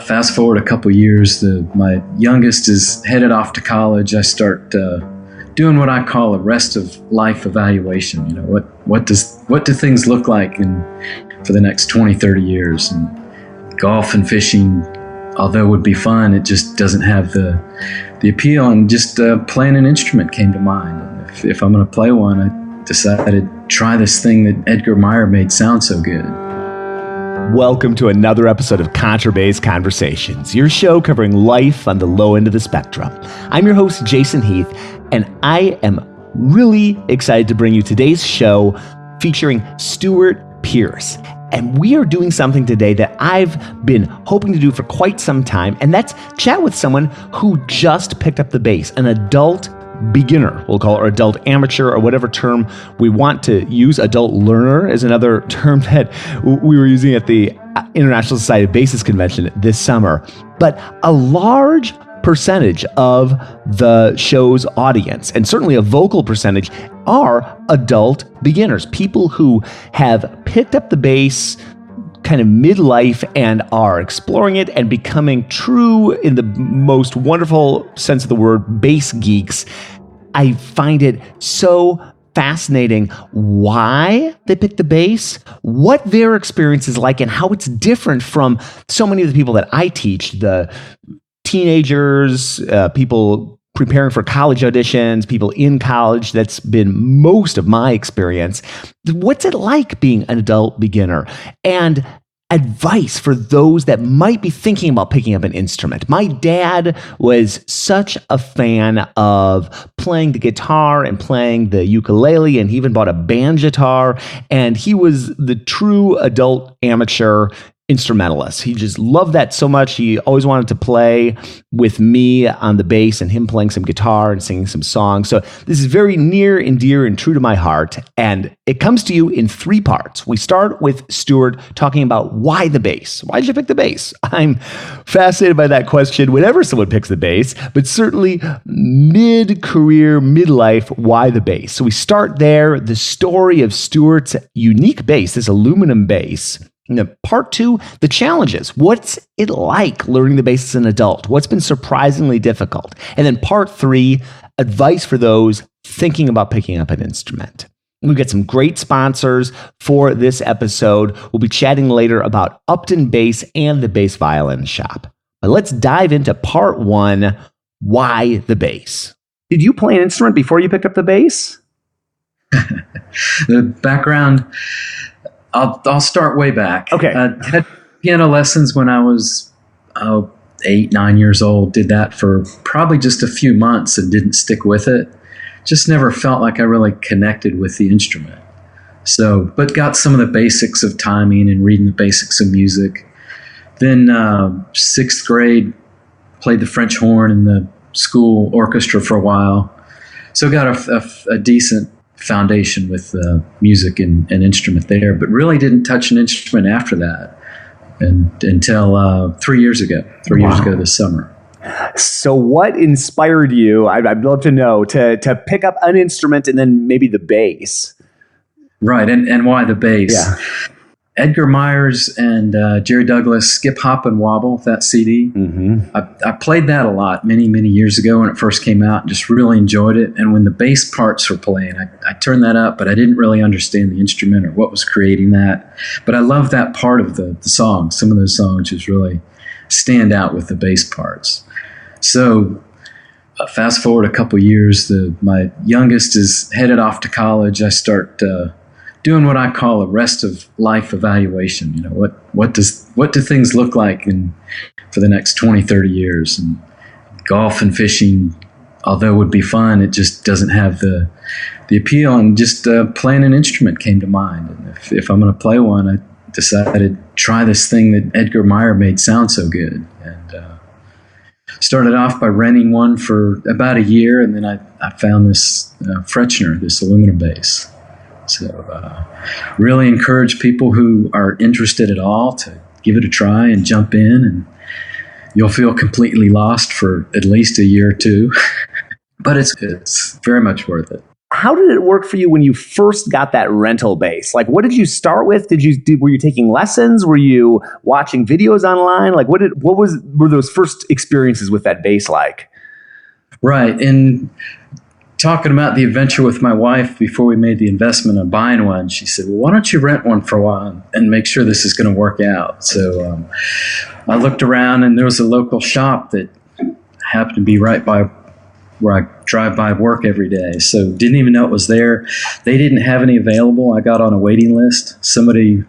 Fast forward a couple years, my youngest is headed off to college. I start doing what I call a rest of life evaluation. You know, what do things look like for the next 20, 30 years? And golf and fishing, although would be fun, it just doesn't have the appeal. And just playing an instrument came to mind. And if I'm going to play one, I decided to try this thing that Edgar Meyer made sound so good. Welcome to another episode of Contrabass Conversations, your show covering life on the low end of the spectrum. I'm your host, Jason Heath, and I am really excited to bring you today's show featuring Stuart Pearce. And we are doing something today that I've been hoping to do for quite some time, and that's chat with someone who just picked up the bass, an adult beginner, we'll call it, or adult amateur, or whatever term we want to use. Adult learner is another term that we were using at the International Society of Bassists Convention this summer. But a large percentage of the show's audience, and certainly a vocal percentage, are adult beginners, people who have picked up the bass kind of midlife and are exploring it and becoming true, in the most wonderful sense of the word, bass geeks. I find it so fascinating why they picked the bass, what their experience is like, and how it's different from so many of the people that I teach, the teenagers, people preparing for college auditions, people in college. That's been most of my experience. What's it like being an adult beginner? And advice for those that might be thinking about picking up an instrument. My dad was such a fan of playing the guitar and playing the ukulele, and he even bought a banjo, and he was the true adult amateur instrumentalist. He just loved that so much. He always wanted to play with me on the bass and him playing some guitar and singing some songs. So this is very near and dear and true to my heart. And it comes to you in three parts. We start with Stuart talking about why the bass. Why did you pick the bass? I'm fascinated by that question whenever someone picks the bass, but certainly mid-career, midlife, why the bass? So we start there, the story of Stuart's unique bass, this aluminum bass. Part two, the challenges. What's it like learning the bass as an adult? What's been surprisingly difficult? And then part three, advice for those thinking about picking up an instrument. We've got some great sponsors for this episode. We'll be chatting later about Upton Bass and the Bass Violin Shop. But let's dive into part one, why the bass? Did you play an instrument before you picked up the bass? The background... I'll start way back. Okay. I had piano lessons when I was 8, 9 years old. Did that for probably just a few months and didn't stick with it. Just never felt like I really connected with the instrument. So, but got some of the basics of timing and reading the basics of music. Then 6th grade, played the French horn in the school orchestra for a while. So got a decent foundation with music and instrument there, but really didn't touch an instrument after that until 3 years ago. 3 years ago this summer. So what inspired you, I'd love to know, to pick up an instrument and then maybe the bass? Right, and why the bass? Yeah. Edgar Meyer's and Jerry Douglas' Skip, Hop, and Wobble, that CD. Mm-hmm. I played that a lot many, many years ago when it first came out, and just really enjoyed it. And when the bass parts were playing, I turned that up, but I didn't really understand the instrument or what was creating that. But I love that part of the song. Some of those songs just really stand out with the bass parts. So fast forward a couple years, my youngest is headed off to college. I start doing what I call a rest of life evaluation. You know, what do things look like for the next 20, 30 years? And golf and fishing, although would be fun, it just doesn't have the appeal. And just playing an instrument came to mind. And if I'm going to play one, I decided to try this thing that Edgar Meyer made sound so good. And started off by renting one for about a year, and then I found this Fretchner, this aluminum bass. So really encourage people who are interested at all to give it a try and jump in, and you'll feel completely lost for at least a year or two. But it's very much worth it. how did it work for you when you first got that rental bass? Like, what did you start with? Were you taking lessons? Were you watching videos online? Like, were those first experiences with that bass like? Right. And talking about the adventure with my wife before we made the investment on buying one, she said, well, why don't you rent one for a while and make sure this is going to work out? So I looked around, and there was a local shop that happened to be right by where I drive by work every day. So didn't even know it was there. They didn't have any available. I got on a waiting list. Somebody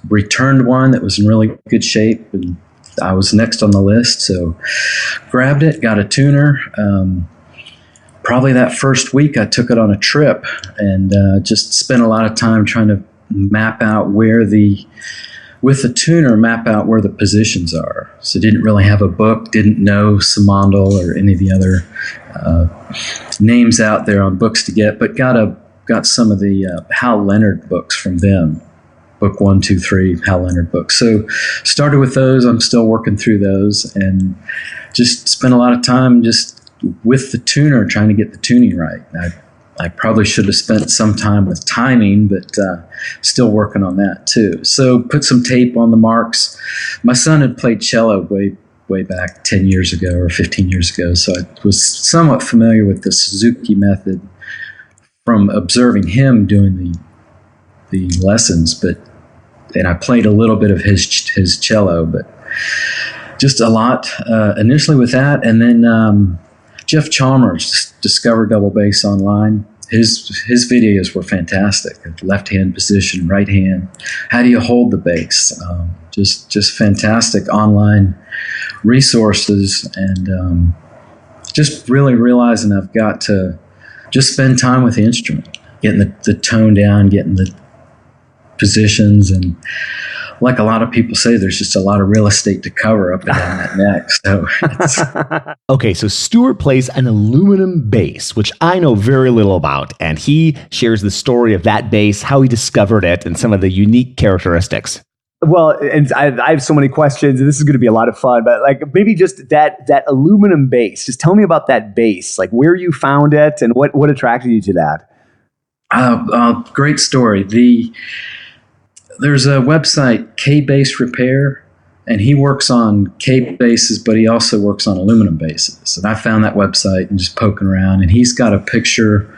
returned one that was in really good shape, and I was next on the list. So grabbed it, got a tuner. Probably that first week I took it on a trip and just spent a lot of time trying to map out with the tuner, map out where the positions are. So didn't really have a book, didn't know Simondl or any of the other names out there on books to get, but got some of the Hal Leonard books from them. Book 1, 2, 3, Hal Leonard books. So started with those. I'm still working through those, and just spent a lot of time just with the tuner trying to get the tuning right. I probably should have spent some time with timing, but still working on that too. So put some tape on the marks. My son had played cello way back 10 years ago or 15 years ago, so I was somewhat familiar with the Suzuki method from observing him doing the lessons, and I played a little bit of his cello, but just a lot initially with that. And then Jeff Chalmers discovered double bass online. His videos were fantastic. Left hand position, right hand. How do you hold the bass? Just fantastic online resources, and just really realizing I've got to just spend time with the instrument, getting the tone down, getting the positions, and like a lot of people say, there's just a lot of real estate to cover up and down that neck. So okay, so Stuart plays an aluminum bass, which I know very little about, and he shares the story of that bass, how he discovered it, and some of the unique characteristics. Well, and I have so many questions, and this is going to be a lot of fun, but like maybe just that aluminum bass. Just tell me about that bass, like where you found it and what attracted you to that. Great story. There's a website, K-Bass Repair, and he works on K basses, but he also works on aluminum basses. And I found that website and just poking around, and he's got a picture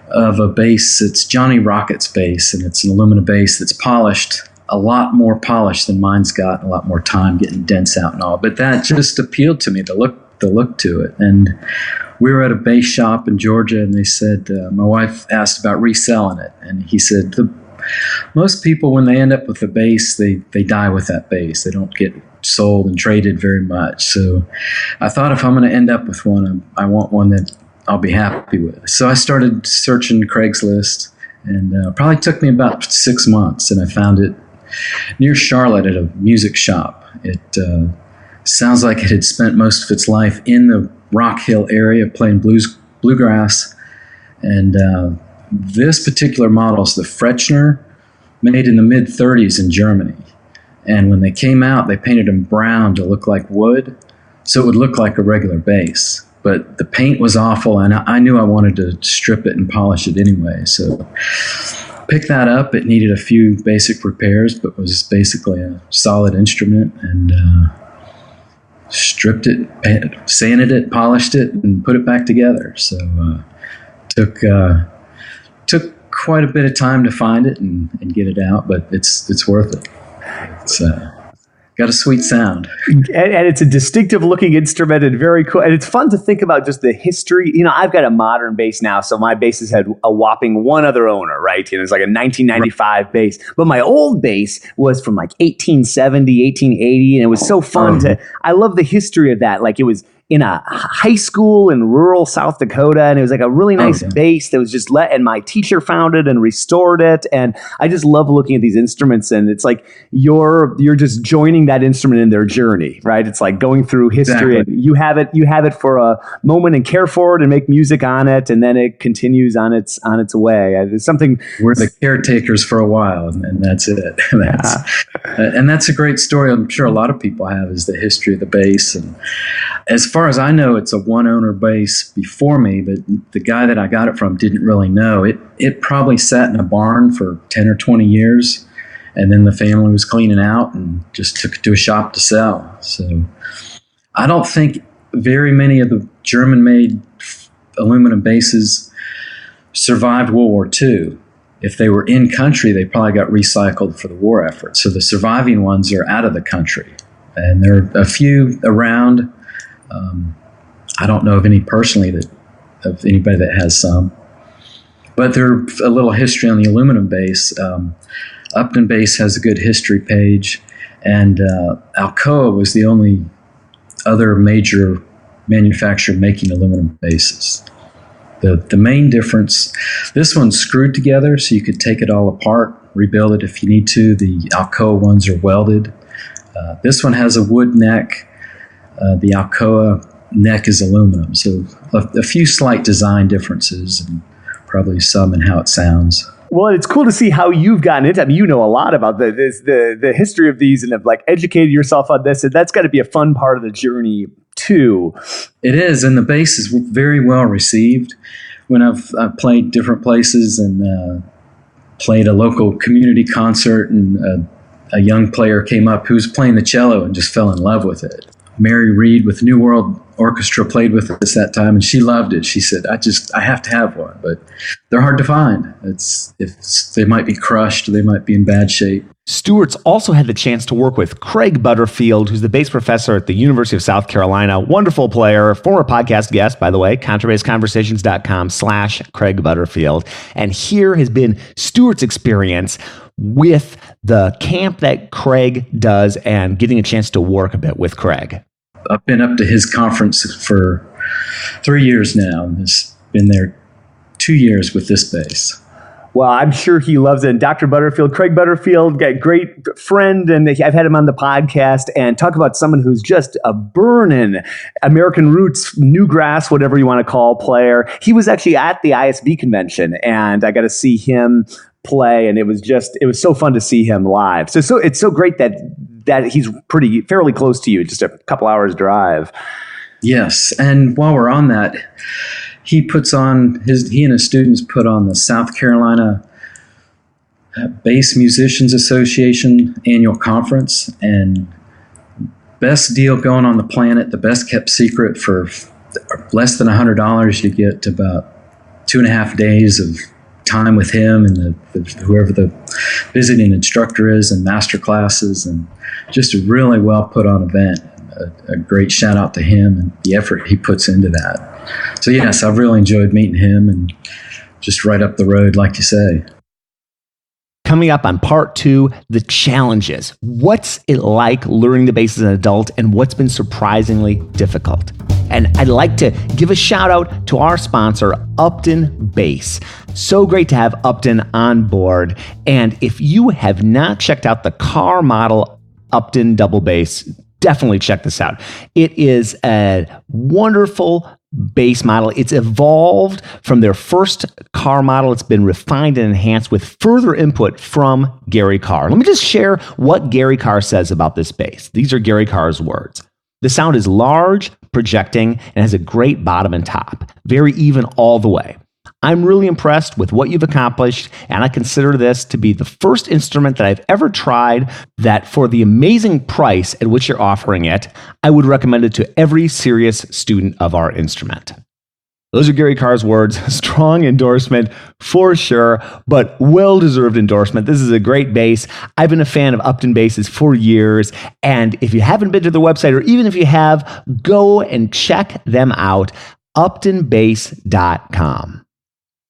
of a bass. It's Johnny Rocket's bass, and it's an aluminum bass that's polished, a lot more polished than mine's got, a lot more time getting dents out and all. But that just appealed to me, the look to it. And we were at a bass shop in Georgia, and they said, my wife asked about reselling it, and he said, most people, when they end up with a bass, they die with that bass. They don't get sold and traded very much. So I thought if I'm going to end up with one, I want one that I'll be happy with. So I started searching Craigslist, and probably took me about 6 months, and I found it near Charlotte at a music shop. It sounds like it had spent most of its life in the Rock Hill area playing bluegrass, and this particular model is the Frechner, made in the mid-30s in Germany. And when they came out, they painted them brown to look like wood, so it would look like a regular bass. But the paint was awful, and I knew I wanted to strip it and polish it anyway. So picked that up. It needed a few basic repairs, but was basically a solid instrument, and stripped it, sanded it, polished it, and put it back together. So took quite a bit of time to find it and get it out, but it's worth it. It's got a sweet sound. And it's a distinctive looking instrument and very cool. And it's fun to think about just the history. You know, I've got a modern bass now, so my bass has had a whopping one other owner, right? You know, it's like a 1995 bass. But my old bass was from like 1870, 1880, and it was so fun I love the history of that. Like it was in a high school in rural South Dakota, and it was like a really nice bass that was just and my teacher found it and restored it, and I just love looking at these instruments, and it's like you're just joining that instrument in their journey, right? It's like going through history, and you have it for a moment and care for it and make music on it, and then it continues on its way. It's something we're the caretakers for a while, and that's it. And that's a great story. I'm sure a lot of people have, is the history of the bass. And as far far as I know, it's a one-owner bass before me, but the guy that I got it from didn't really know. It probably sat in a barn for 10 or 20 years, and then the family was cleaning out and just took it to a shop to sell. So I don't think very many of the German-made aluminum basses survived World War II. If they were in country, they probably got recycled for the war effort. So the surviving ones are out of the country. And there are a few around. I don't know of any personally of anybody that has some. But there's a little history on the aluminum bass. Upton Bass has a good history page. And Alcoa was the only other major manufacturer making aluminum basses. The main difference, this one's screwed together so you could take it all apart, rebuild it if you need to. The Alcoa ones are welded. This one has a wood neck. The Alcoa neck is aluminum. So a few slight design differences and probably some in how it sounds. Well, it's cool to see how you've gotten into it. I mean, you know a lot about the history of these and have like educated yourself on this. And that's got to be a fun part of the journey too. It is, and the bass is very well received. When I've played different places and played a local community concert, and a young player came up who was playing the cello and just fell in love with it. Mary Reed with New World Orchestra played with us that time, and she loved it. She said, I have to have one, but they're hard to find. They might be crushed, they might be in bad shape. Stuart's also had the chance to work with Craig Butterfield, who's the bass professor at the University of South Carolina. Wonderful player, former podcast guest, by the way, contrabassconversations.com/Craig Butterfield. And here has been Stuart's experience with the camp that Craig does and getting a chance to work a bit with Craig. I've been up to his conference for 3 years now, and has been there 2 years with this bass. Well, I'm sure he loves it. And Dr. Butterfield, Craig Butterfield, got a great friend, and I've had him on the podcast, and talk about someone who's just a burning American roots, newgrass, whatever you want to call, player. He was actually at the ISB convention, and I got to see him play, and it was so fun to see him live. So it's so great that he's fairly close to you, just a couple hours drive. Yes, and while we're on that, he and his students put on the South Carolina Bass Musicians Association annual conference, and best deal going on the planet, the best kept secret. For less than $100, you get about 2.5 days of time with him and whoever the visiting instructor is, and master classes, and just a really well put on event. A great shout out to him and the effort he puts into that. So yes, I've really enjoyed meeting him, and just right up the road, like you say. Coming up on part 2, the challenges. What's it like learning the bass as an adult, and what's been surprisingly difficult? And I'd like to give a shout out to our sponsor, Upton Bass. So great to have Upton on board. And if you have not checked out the car model Upton double bass, definitely check this out. It is a wonderful bass model. It's evolved from their first car model. It's been refined and enhanced with further input from Gary Carr. Let me just share what Gary Carr says about this bass. These are Gary Carr's words. The sound is large, projecting, and has a great bottom and top. Very even all the way. I'm really impressed with what you've accomplished, and I consider this to be the first instrument that I've ever tried that, for the amazing price at which you're offering it, I would recommend it to every serious student of our instrument. Those are Gary Carr's words. Strong endorsement for sure, but well-deserved endorsement. This is a great bass. I've been a fan of Upton basses for years, and if you haven't been to their website, or even if you have, go and check them out, uptonbass.com.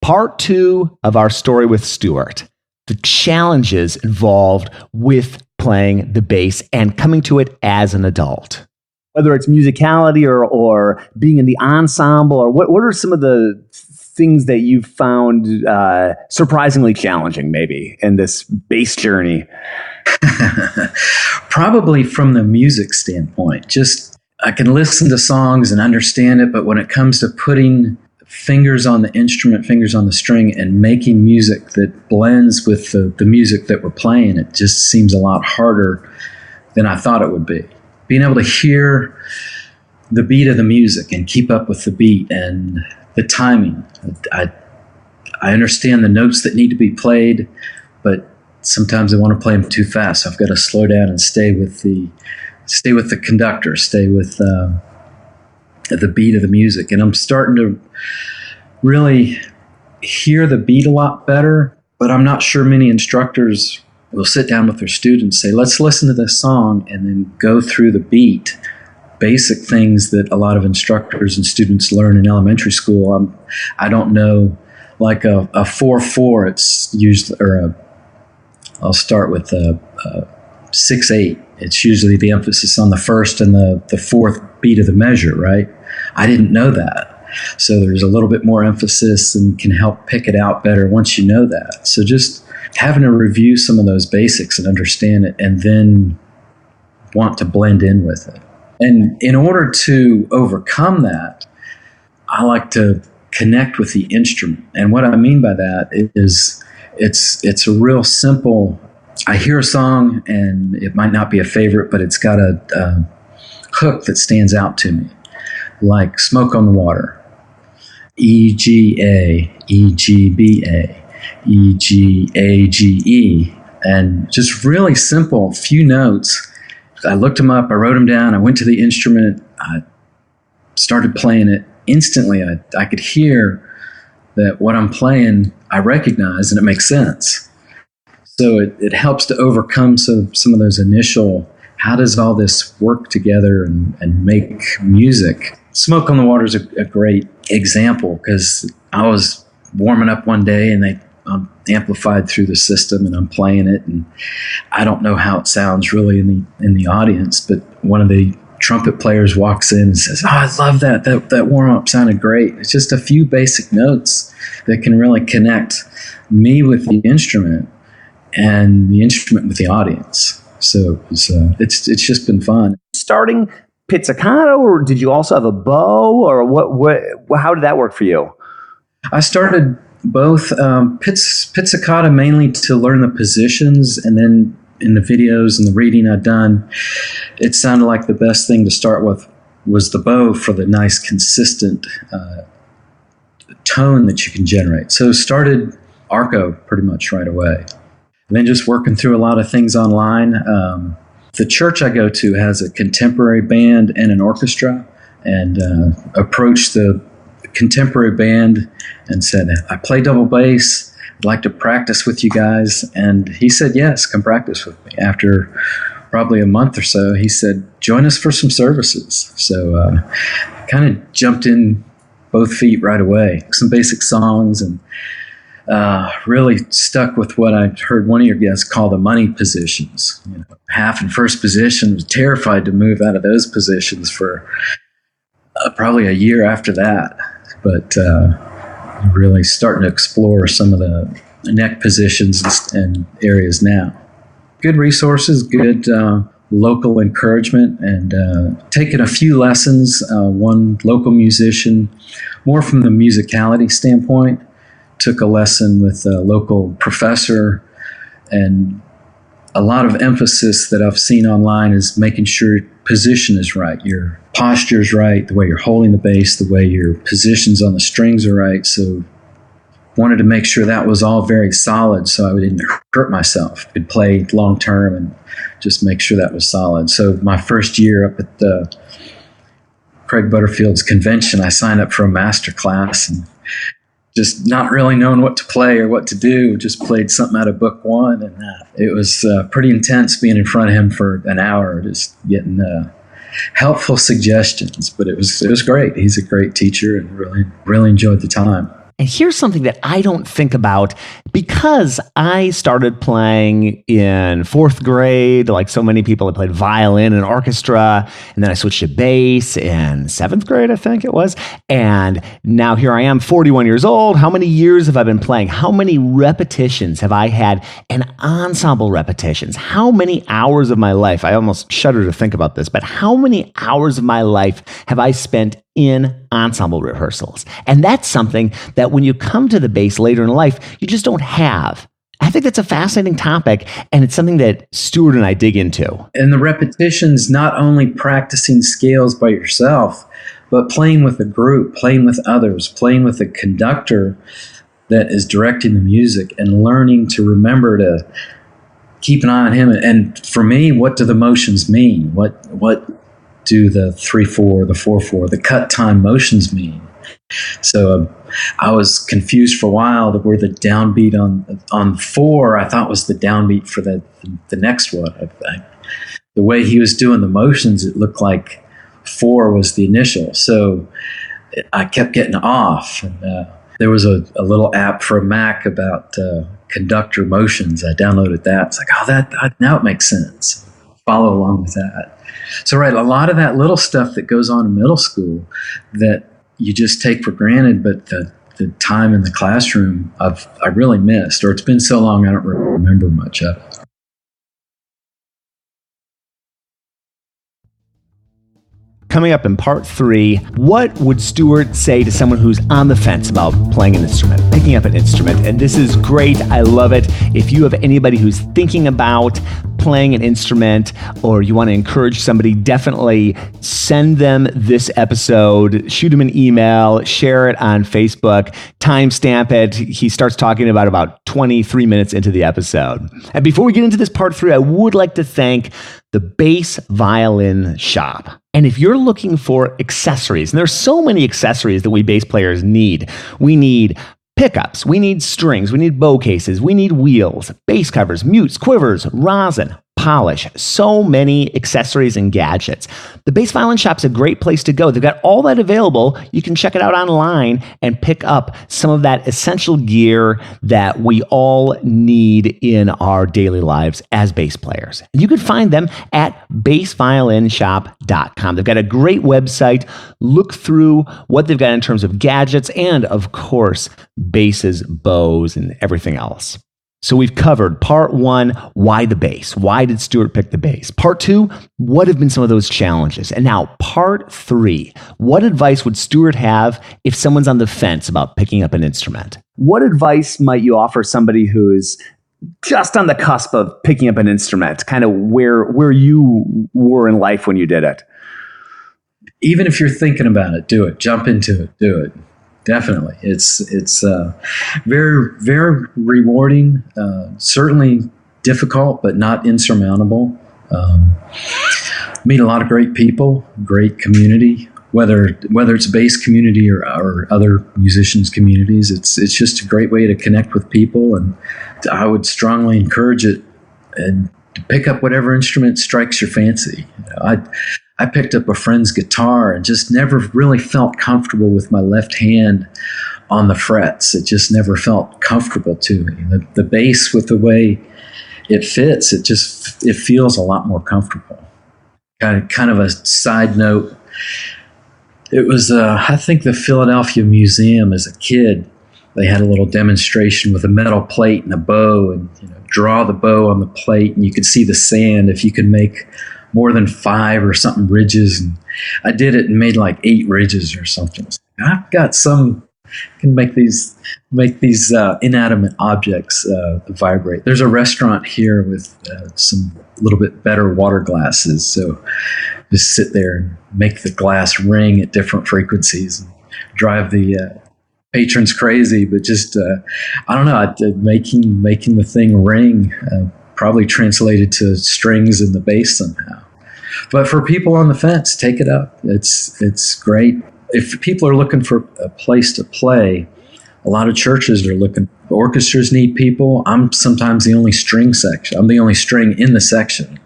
Part 2 of our story with Stuart, the challenges involved with playing the bass and coming to it as an adult. Whether it's musicality or being in the ensemble, or what are some of the things that you've found surprisingly challenging maybe in this bass journey? Probably from the music standpoint. Just I can listen to songs and understand it, but when it comes to putting fingers on the instrument, fingers on the string, and making music that blends with the music that we're playing, it just seems a lot harder than I thought it would be. Being able to hear the beat of the music and keep up with the beat and the timing. I understand the notes that need to be played, but sometimes I want to play them too fast. So I've got to slow down and stay with the conductor, stay with the beat of the music. And I'm starting to really hear the beat a lot better, but I'm not sure many instructors will sit down with their students, say, let's listen to this song, and then go through the beat. Basic things that a lot of instructors and students learn in elementary school. I don't know, like a 4/4, it's used, or I'll start with a 6/8. It's usually the emphasis on the first and the fourth beat of the measure, right? I didn't know that. So there's a little bit more emphasis and can help pick it out better once you know that. So just having to review some of those basics and understand it, and then want to blend in with it. And in order to overcome that, I like to connect with the instrument. And what I mean by that is it's a real simple, I hear a song and it might not be a favorite, but it's got a hook that stands out to me, like Smoke on the Water. E-G-A, E-G-B-A, E-G-A-G-E. And just really simple, few notes. I looked them up, I wrote them down, I went to the instrument, I started playing it. Instantly, I could hear that what I'm playing, I recognize, and it makes sense. So it helps to overcome some of those initial, how does all this work together and make music? Smoke on the Water is a great example, because I was warming up one day and they amplified through the system, and I'm playing it, and I don't know how it sounds really in the audience, but one of the trumpet players walks in and says, "Oh, I love that warm-up sounded great." It's just a few basic notes that can really connect me with the instrument and the instrument with the audience. So it's just been fun. Starting pizzicato, or did you also have a bow, or what how did that work for you? I started both pizzicato mainly to learn the positions, and then in the videos and the reading I'd done, it sounded like the best thing to start with was the bow for the nice consistent tone that you can generate. So started arco pretty much right away. And then just working through a lot of things online. The church I go to has a contemporary band and an orchestra, and approached the contemporary band and said, "I play double bass. I'd like to practice with you guys." And he said, "Yes, come practice with me." After probably a month or so, he said, "Join us for some services." So kind of jumped in both feet right away. Some basic songs, and really stuck with what I heard one of your guests call the money positions. Half and first position. Was terrified to move out of those positions for probably a year after that. But really starting to explore some of the neck positions and areas now. Good resources, good local encouragement, and taking a few lessons. One local musician, more from the musicality standpoint, took a lesson with a local professor, and a lot of emphasis that I've seen online is making sure position is right, your posture is right, the way you're holding the bass, the way your positions on the strings are right. So wanted to make sure that was all very solid so I didn't hurt myself. Could play long term and just make sure that was solid. So my first year up at the Craig Butterfield's convention, I signed up for a master class, and just not really knowing what to play or what to do, just played something out of book one, and it was pretty intense being in front of him for an hour, just getting helpful suggestions. But it was great. He's a great teacher, and really enjoyed the time. And here's something that I don't think about, because I started playing in fourth grade, like so many people. I played violin and orchestra, and then I switched to bass in seventh grade, I think it was. And now here I am, 41 years old. How many years have I been playing? How many repetitions have I had? And ensemble repetitions. How many hours of my life, I almost shudder to think about this, but how many hours of my life have I spent in ensemble rehearsals? And that's something that when you come to the bass later in life, you just don't have I think that's a fascinating topic, and it's something that Stuart and I dig into. And the repetitions, not only practicing scales by yourself, but playing with a group, playing with others, playing with a conductor that is directing the music, and learning to remember to keep an eye on him. And for me, what do the motions mean? What do the 3/4, the 4/4, the cut time motions mean? So I was confused for a while where the downbeat on 4 I thought was the downbeat for the next one. The way he was doing the motions, it looked like 4 was the initial. So I kept getting off. And there was a little app for a Mac about conductor motions. I downloaded that. It's like, now it makes sense. Follow along with that. So right, a lot of that little stuff that goes on in middle school that you just take for granted, but the time in the classroom I really missed, or it's been so long I don't remember much of it. Coming up in part 3, what would Stuart say to someone who's on the fence about playing an instrument, picking up an instrument? And this is great. I love it. If you have anybody who's thinking about playing an instrument, or you want to encourage somebody, definitely send them this episode, shoot them an email, share it on Facebook, timestamp it. He starts talking about 23 minutes into the episode. And before we get into this part 3, I would like to thank the Bass Violin Shop. And if you're looking for accessories, and there's so many accessories that we bass players need. We need pickups, we need strings, we need bow cases, we need wheels, bass covers, mutes, quivers, rosin, polish, so many accessories and gadgets. The Bass Violin Shop's a great place to go. They've got all that available. You can check it out online and pick up some of that essential gear that we all need in our daily lives as bass players. And you can find them at bassviolinshop.com. They've got a great website. Look through what they've got in terms of gadgets and, of course, basses, bows, and everything else. So we've covered part 1, why the bass? Why did Stuart pick the bass? Part 2, what have been some of those challenges? And now part 3, what advice would Stuart have if someone's on the fence about picking up an instrument? What advice might you offer somebody who's just on the cusp of picking up an instrument, kind of where you were in life when you did it? Even if you're thinking about it, do it. Jump into it. Do it. Definitely. It's very, very rewarding, certainly difficult, but not insurmountable. Meet a lot of great people, great community, whether it's bass community or other musicians communities. It's just a great way to connect with people, and I would strongly encourage it, and to pick up whatever instrument strikes your fancy. I picked up a friend's guitar and just never really felt comfortable with my left hand on the frets. It just never felt comfortable to me. The bass, with the way it fits, it feels a lot more comfortable. Kind of a side note. It was, I think, the Philadelphia Museum as a kid. They had a little demonstration with a metal plate and a bow, and draw the bow on the plate, and you could see the sand if you could make more than 5 or something ridges. And I did it and made like 8 ridges or something. I've got can make these inanimate objects vibrate. There's a restaurant here with some little bit better water glasses. So just sit there and make the glass ring at different frequencies and drive the patrons crazy. But just, I don't know, making the thing ring probably translated to strings in the bass somehow. But for people on the fence, take it up. It's great. If people are looking for a place to play, a lot of churches are looking. Orchestras need people. I'm sometimes the only string section. I'm the only string in the section.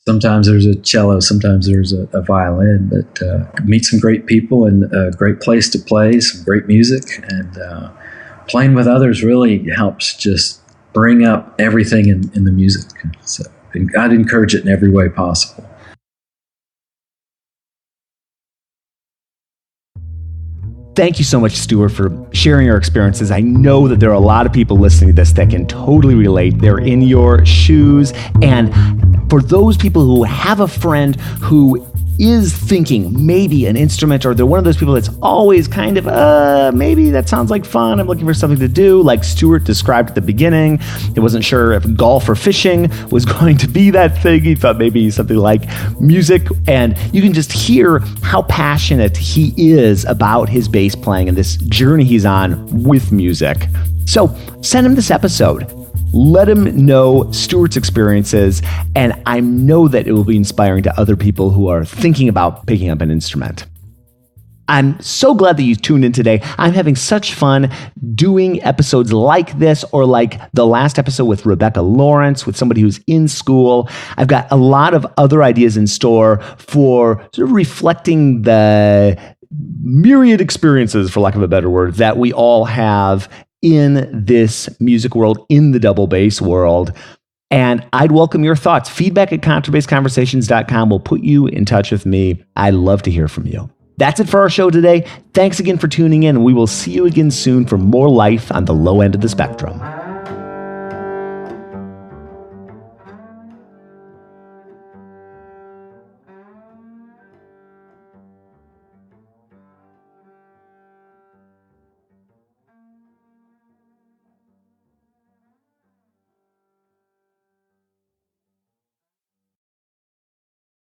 Sometimes there's a cello, sometimes there's a violin. But meet some great people and a great place to play, some great music. And playing with others really helps just bring up everything in the music. So I'd encourage it in every way possible. Thank you so much, Stuart, for sharing your experiences. I know that there are a lot of people listening to this that can totally relate. They're in your shoes. And for those people who have a friend who is thinking maybe an instrument, or they're one of those people that's always kind of, maybe that sounds like fun, I'm looking for something to do, like Stuart described at the beginning. He wasn't sure if golf or fishing was going to be that thing. He thought maybe something like music, and you can just hear how passionate he is about his bass playing and this journey he's on with music. So send him this episode. Let him know Stuart's experiences, and I know that it will be inspiring to other people who are thinking about picking up an instrument. I'm so glad that you tuned in today. I'm having such fun doing episodes like this, or like the last episode with Rebecca Lawrence, with somebody who's in school. I've got a lot of other ideas in store for sort of reflecting the myriad experiences, for lack of a better word, that we all have in this music world, in the double bass world. And I'd welcome your thoughts. Feedback at contrabassconversations.com will put you in touch with me. I'd love to hear from you. That's it for our show today. Thanks again for tuning in. We will see you again soon for more life on the low end of the spectrum.